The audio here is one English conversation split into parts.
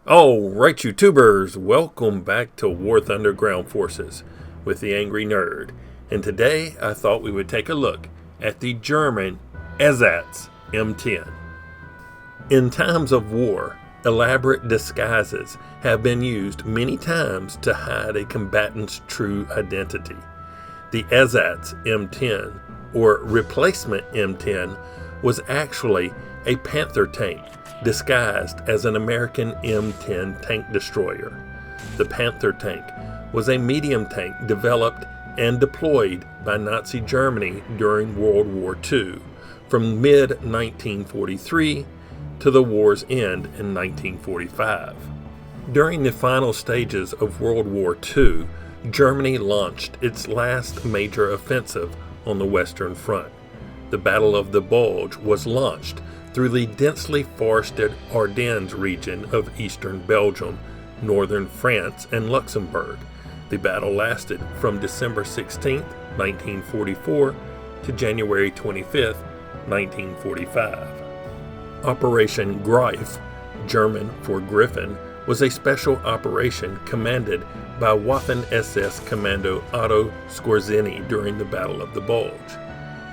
All right, YouTubers, welcome back to War Thunder Ground Forces with the Angry Nerd. And today I thought we would take a look at the German Ersatz M10. In times of war, elaborate disguises have been used many times to hide a combatant's true identity. The Ersatz M10, or replacement M10, was actually a Panther tank disguised as an American M10 tank destroyer. The Panther tank was a medium tank developed and deployed by Nazi Germany during World War II from mid-1943 to the war's end in 1945. During the final stages of World War II, Germany launched its last major offensive on the Western Front. The Battle of the Bulge was launched through the densely forested Ardennes region of eastern Belgium, northern France, and Luxembourg. The battle lasted from December 16, 1944 to January 25, 1945. Operation Greif, German for Griffin, was a special operation commanded by Waffen-SS Commando Otto Skorzeny during the Battle of the Bulge.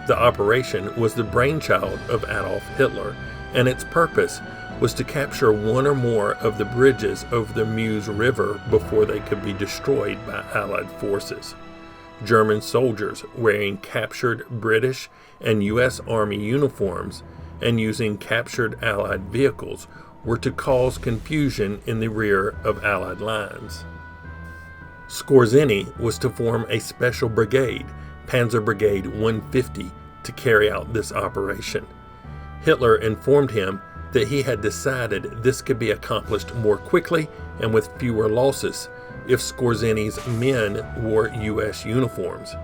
The operation was the brainchild of Adolf Hitler, and its purpose was to capture one or more of the bridges over the Meuse River before they could be destroyed by Allied forces. German soldiers wearing captured British and U.S. Army uniforms and using captured Allied vehicles were to cause confusion in the rear of Allied lines. Skorzeny was to form a special brigade, Panzer Brigade 150, to carry out this operation. Hitler informed him that he had decided this could be accomplished more quickly and with fewer losses if Skorzeny's men wore U.S. uniforms.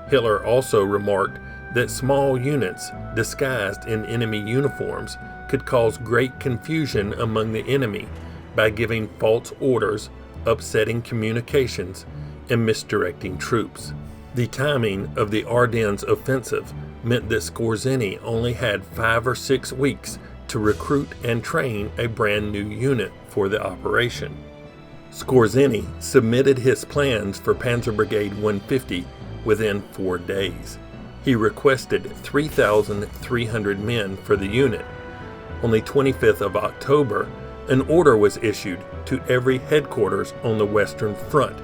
Hitler also remarked that small units disguised in enemy uniforms could cause great confusion among the enemy by giving false orders, upsetting communications, and misdirecting troops. The timing of the Ardennes offensive meant that Skorzeny only had 5 or 6 weeks to recruit and train a brand new unit for the operation. Skorzeny submitted his plans for Panzer Brigade 150 within 4 days. He requested 3,300 men for the unit. On the 25th of October, an order was issued to every headquarters on the Western Front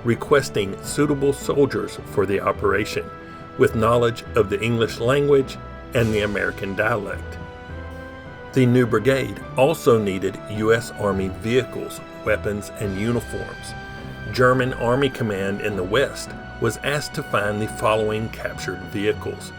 requesting suitable soldiers for the operation, with knowledge of the English language and the American dialect. The new brigade also needed U.S. Army vehicles, weapons, and uniforms. German Army Command in the West was asked to find the following captured vehicles: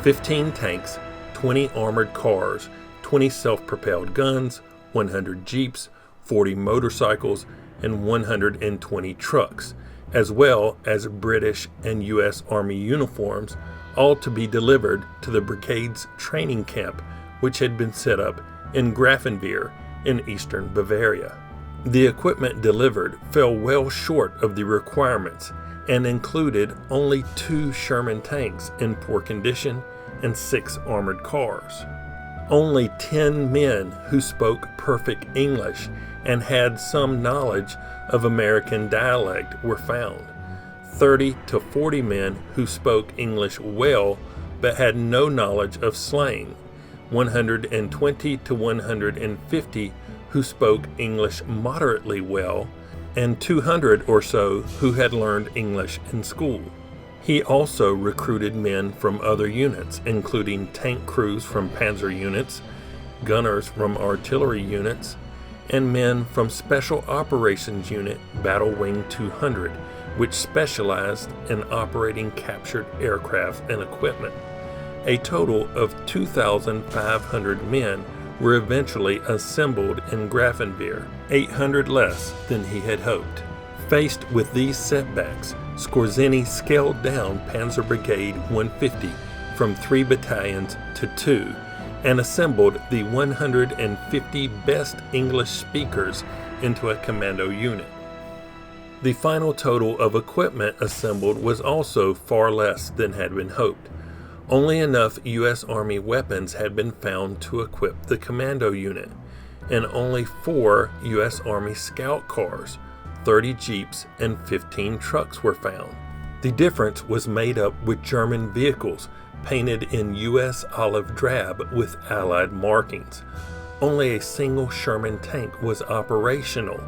15 tanks, 20 armored cars, 20 self-propelled guns, 100 jeeps, 40 motorcycles, and 120 trucks, as well as British and U.S. Army uniforms, all to be delivered to the brigade's training camp, which had been set up in Grafenwehr in eastern Bavaria. The equipment delivered fell well short of the requirements and included only 2 Sherman tanks in poor condition and 6 armored cars. Only 10 men who spoke perfect English and had some knowledge of American dialect were found. 30 to 40 men who spoke English well but had no knowledge of slang. 120 to 150 who spoke English moderately well, and 200 or so who had learned English in school. He also recruited men from other units, including tank crews from panzer units, gunners from artillery units, and men from Special Operations Unit Battle Wing 200, which specialized in operating captured aircraft and equipment. A total of 2,500 men were eventually assembled in Grafenwehr, 800 less than he had hoped. Faced with these setbacks, Skorzeny scaled down Panzer Brigade 150 from 3 battalions to 2 and assembled the 150 best English speakers into a commando unit. The final total of equipment assembled was also far less than had been hoped. Only enough U.S. Army weapons had been found to equip the commando unit. and only 4 U.S. Army scout cars, 30 jeeps, and 15 trucks were found. The difference was made up with German vehicles painted in U.S. olive drab with Allied markings. Only a single Sherman tank was operational,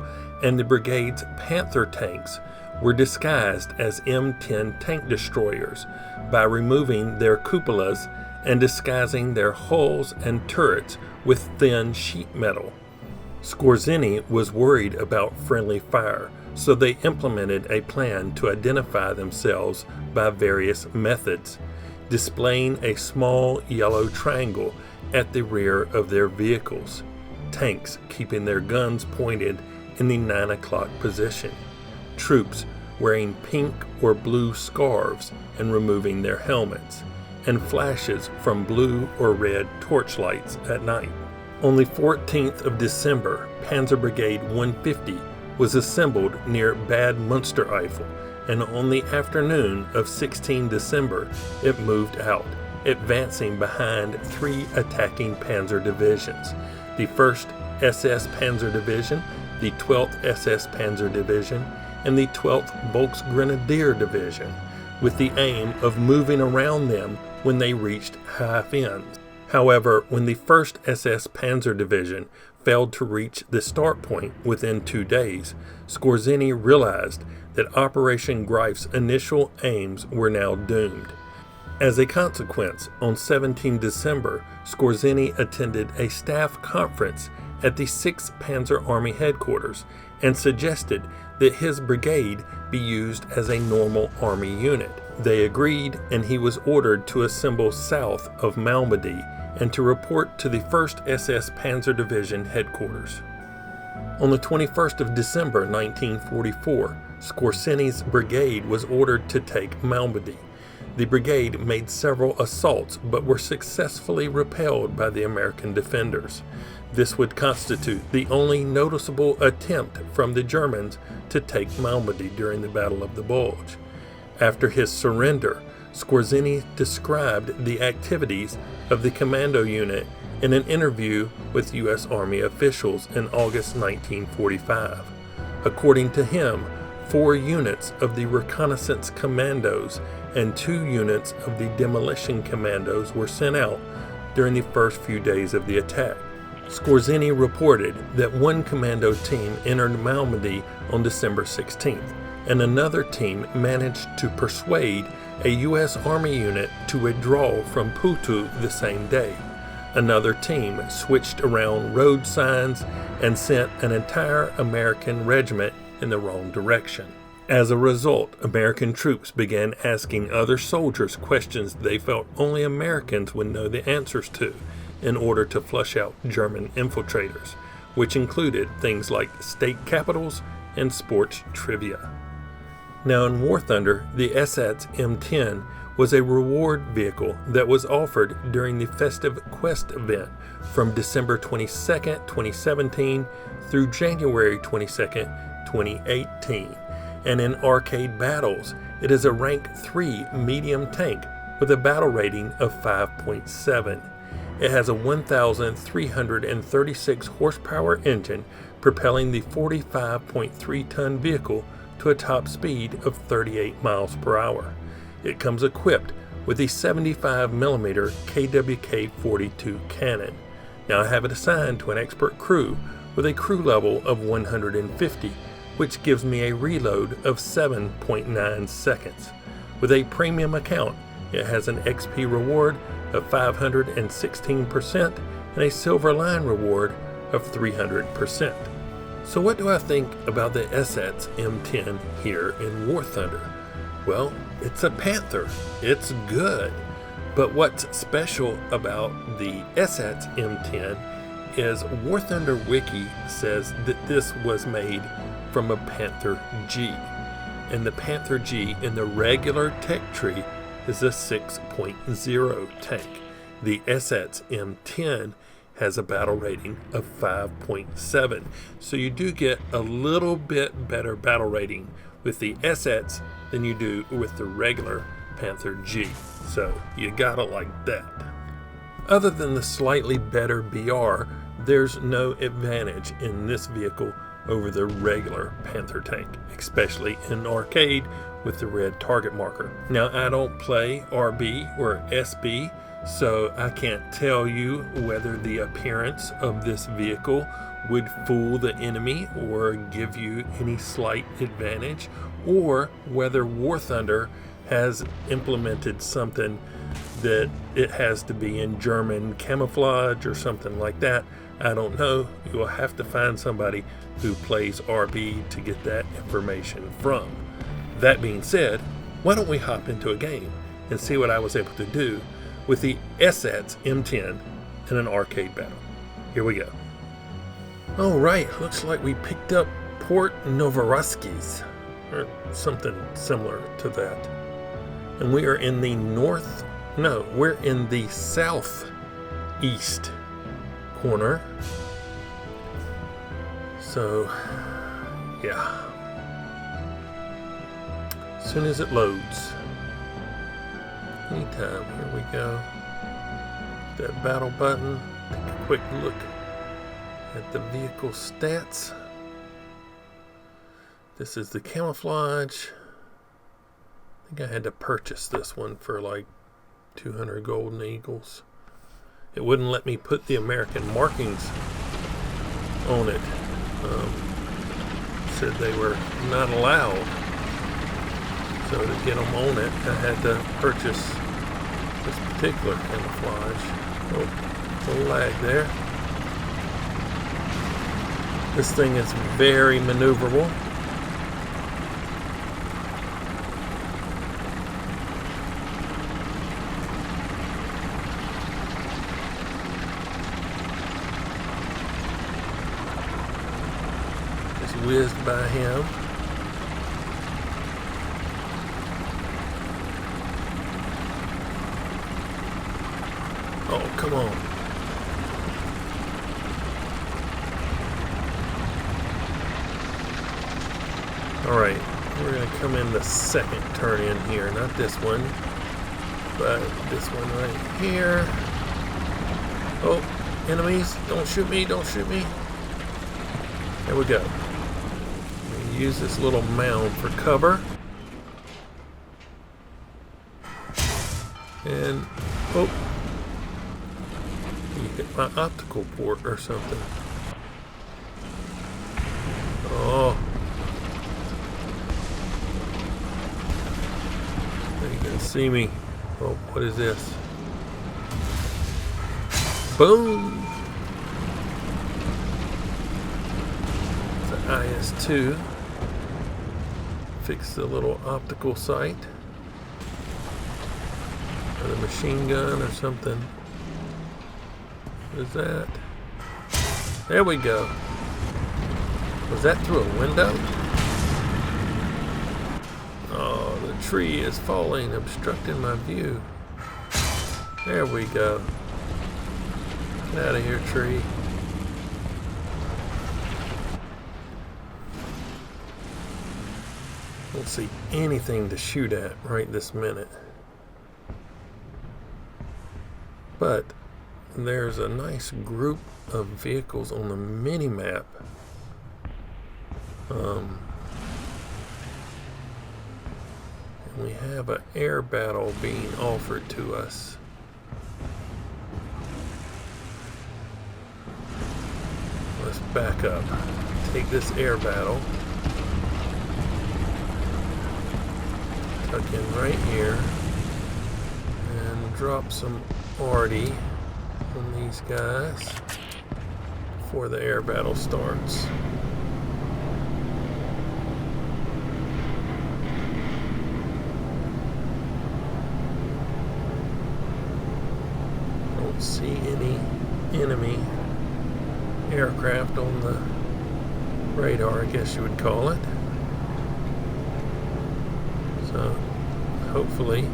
and the brigade's Panther tanks were disguised as M10 tank destroyers by removing their cupolas and disguising their hulls and turrets with thin sheet metal. Skorzeny was worried about friendly fire, so they implemented a plan to identify themselves by various methods, displaying a small yellow triangle at the rear of their vehicles, tanks keeping their guns pointed in the 9 o'clock position, troops wearing pink or blue scarves and removing their helmets, and flashes from blue or red torchlights at night. On the 14th of December, Panzer Brigade 150 was assembled near Bad Münstereifel, and on the afternoon of 16 December, it moved out, advancing behind 3 attacking panzer divisions, the 1st SS Panzer Division, the 12th SS Panzer Division, and the 12th Volksgrenadier Division, with the aim of moving around them when they reached High Fens. However, when the 1st SS Panzer Division failed to reach the start point within 2 days, Skorzeny realized that Operation Greif's initial aims were now doomed. As a consequence, on 17 December, Skorzeny attended a staff conference at the 6th Panzer Army headquarters and suggested that his brigade be used as a normal army unit. They agreed, and he was ordered to assemble south of Malmedy and to report to the 1st SS Panzer Division headquarters. On the 21st of December 1944, Skorzeny's brigade was ordered to take Malmedy. The brigade made several assaults but were successfully repelled by the American defenders. This would constitute the only noticeable attempt from the Germans to take Malmedy during the Battle of the Bulge. After his surrender, Skorzeny described the activities of the commando unit in an interview with U.S. Army officials in August 1945. According to him, 4 units of the reconnaissance commandos and 2 units of the demolition commandos were sent out during the first few days of the attack. Skorzeny reported that 1 commando team entered Malmedy on December 16th, and another team managed to persuade a U.S. Army unit to withdraw from Putu the same day. Another team switched around road signs and sent an entire American regiment in the wrong direction. As a result, American troops began asking other soldiers questions they felt only Americans would know the answers to in order to flush out German infiltrators, which included things like state capitals and sports trivia. Now in War Thunder, the Ersatz M10 was a reward vehicle that was offered during the Festive Quest event from December 22, 2017 through January 22, 2018. And in arcade battles, it is a rank 3 medium tank with a battle rating of 5.7. It has a 1,336 horsepower engine propelling the 45.3-ton vehicle to a top speed of 38 miles per hour. It comes equipped with a 75mm KWK-42 cannon. Now I have it assigned to an expert crew with a crew level of 150, which gives me a reload of 7.9 seconds. With a premium account, it has an XP reward of 516% and a Silver Line reward of 300%. So what do I think about the Ersatz M10 here in War Thunder? Well, it's a Panther. It's good. But what's special about the Ersatz M10 is War Thunder Wiki says that this was made from a Panther G. And the Panther G in the regular tech tree is a 6.0 tank. The Ersatz M10 has a battle rating of 5.7. So you do get a little bit better battle rating with the Ersatz than you do with the regular Panther G. So you gotta like that. Other than the slightly better BR, There's no advantage in this vehicle over the regular Panther tank, especially in arcade with the red target marker. Now, I don't play RB or SB, so I can't tell you whether the appearance of this vehicle would fool the enemy or give you any slight advantage, or whether War Thunder has implemented something that it has to be in German camouflage or something like that. I don't know. You will have to find somebody who plays RB to get that information from. That being said, why don't we hop into a game and see what I was able to do with the Ersatz M10 in an arcade battle. Here we go. All right, looks like we picked up Port Novorossiysk, or something similar to that. And we are in the we're in the southeast corner. So, yeah. As soon as it loads. Anytime, here we go. That battle button. Take a quick look at the vehicle stats. This is the camouflage. I think I had to purchase this one for like 200 golden eagles. It wouldn't let me put the American markings on it. Said they were not allowed. So to get them on it, I had to purchase this particular camouflage. Oh, a little lag there. This thing is very maneuverable. Just whizzed by him. Oh, come on. Alright, we're going to come in the second turn in here. Not this one, but this one right here. Oh, enemies, don't shoot me, don't shoot me. There we go. We use this little mound for cover. And, oh. You hit my optical port or something. Oh. You can see me. Oh, what is this? Boom! It's an IS-2. Fix the little optical sight. Or the machine gun or something. What is that? There we go. Was that through a window? Oh, the tree is falling, obstructing my view. There we go. Get out of here, tree. Don't see anything to shoot at right this minute. But there's a nice group of vehicles on the mini-map. And we have an air battle being offered to us. Let's back up. Take this air battle. Tuck in right here. And drop some arty on these guys before the air battle starts. Don't see any enemy aircraft on the radar, I guess you would call it. So hopefully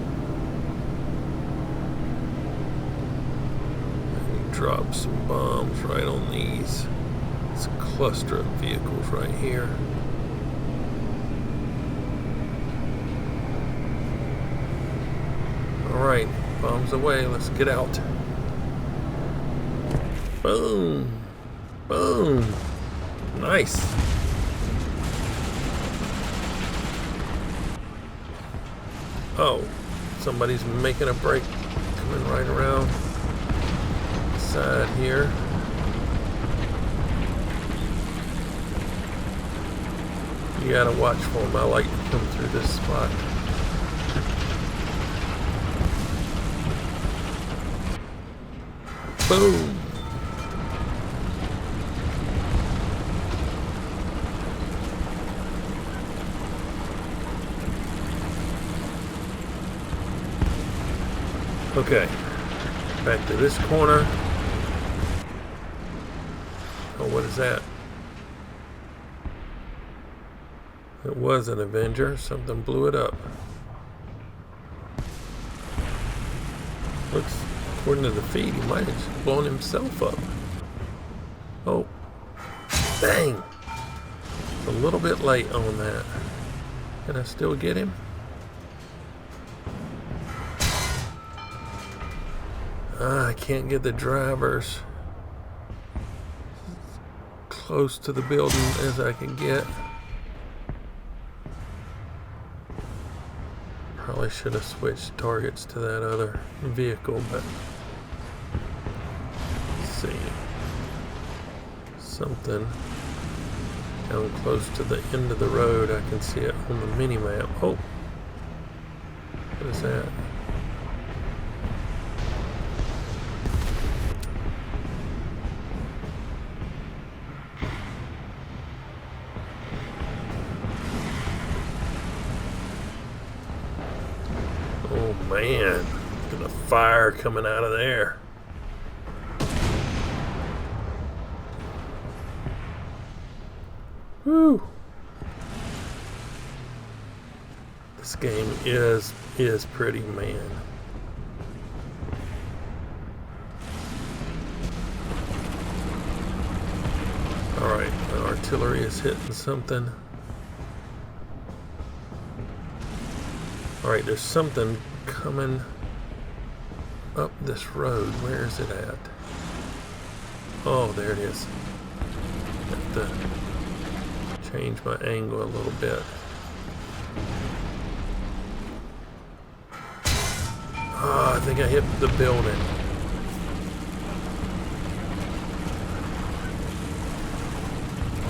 drop some bombs right on these. It's a cluster of vehicles right here. Alright, bombs away, let's get out. Boom! Boom. Nice. Oh, somebody's making a break. Coming right around the side here. You gotta watch for them. I like to come through this spot. Boom. Okay, back to this corner. Oh, what is that? It was an Avenger. Something blew it up. Looks, according to the feed, he might have just blown himself up. Oh, dang. It's a little bit late on that. Can I still get him? I can't get the drivers close to the building as I can get. Probably should have switched targets to that other vehicle, but let's see. Something down close to the end of the road. I can see it on the mini map. Oh, what is that? Oh man, look at the fire coming out of there. Whew. This game is pretty, man. Alright, the artillery is hitting something. Alright, there's something coming up this road. Where is it at? Oh, there it is. Have to change my angle a little bit. Oh, I think I hit the building.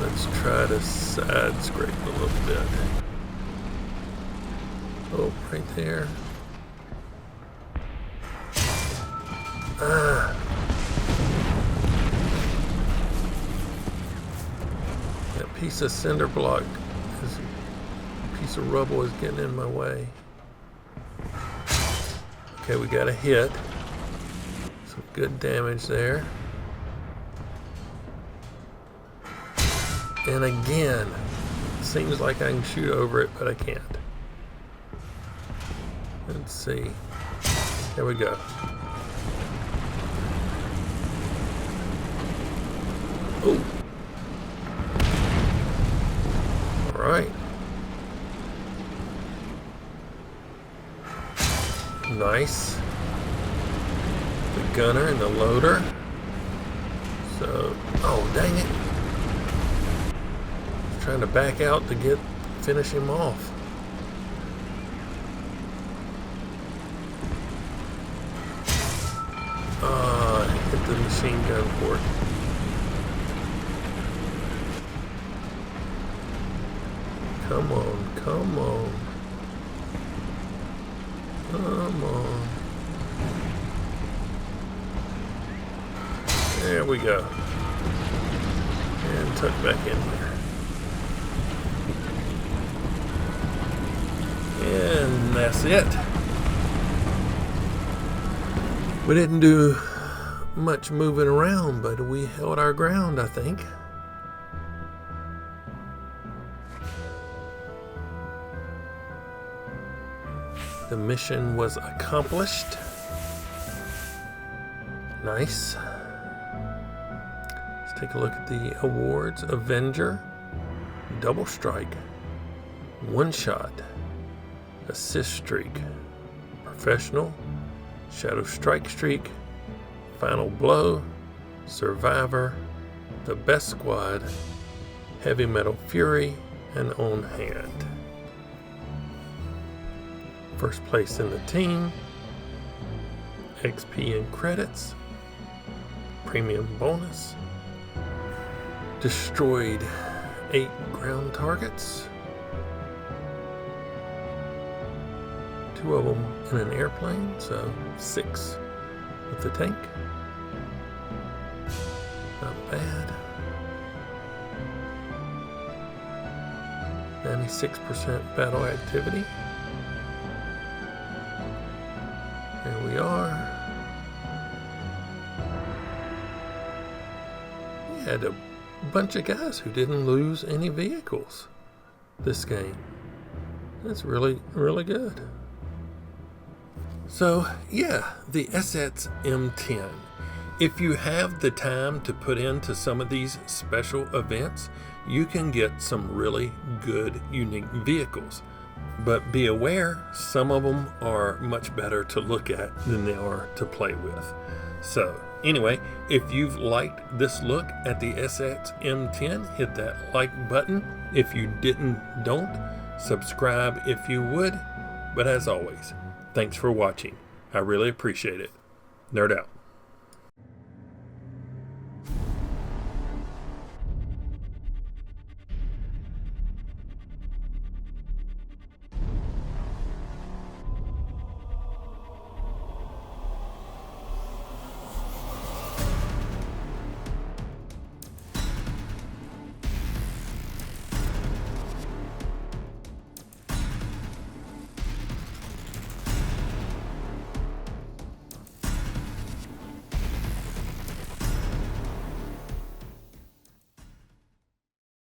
Let's try to side scrape a little bit. Oh, right there. Ah. That piece of cinder block, a piece of rubble is getting in my way. Okay, we got a hit. Some good damage there. And again, seems like I can shoot over it, but I can't. Let's see. There we go. Oh. All right. Nice. The gunner and the loader. So, oh dang it. I was trying to back out to finish him off. Hit the machine gun port. Come on, come on. Come on. There we go. And tuck back in here. And that's it. We didn't do much moving around, but we held our ground, I think. The mission was accomplished. Nice. Let's take a look at the awards. Avenger, Double Strike, One Shot, Assist Streak, Professional, Shadow Strike Streak, Final Blow, Survivor, the best squad, Heavy Metal Fury, and On Hand. First place in the team, XP and credits, premium bonus, destroyed 8 ground targets, 2 of them in an airplane, so 6 with the tank. Not bad. 96% battle activity. There we are. We had a bunch of guys who didn't lose any vehicles this game. That's really, really good. So yeah, the Ersatz M10. If you have the time to put into some of these special events, you can get some really good, unique vehicles. But be aware, some of them are much better to look at than they are to play with. So anyway, if you've liked this look at the Ersatz M10, hit that like button. If you didn't, don't. Subscribe if you would. But as always, thanks for watching. I really appreciate it. Nerd out.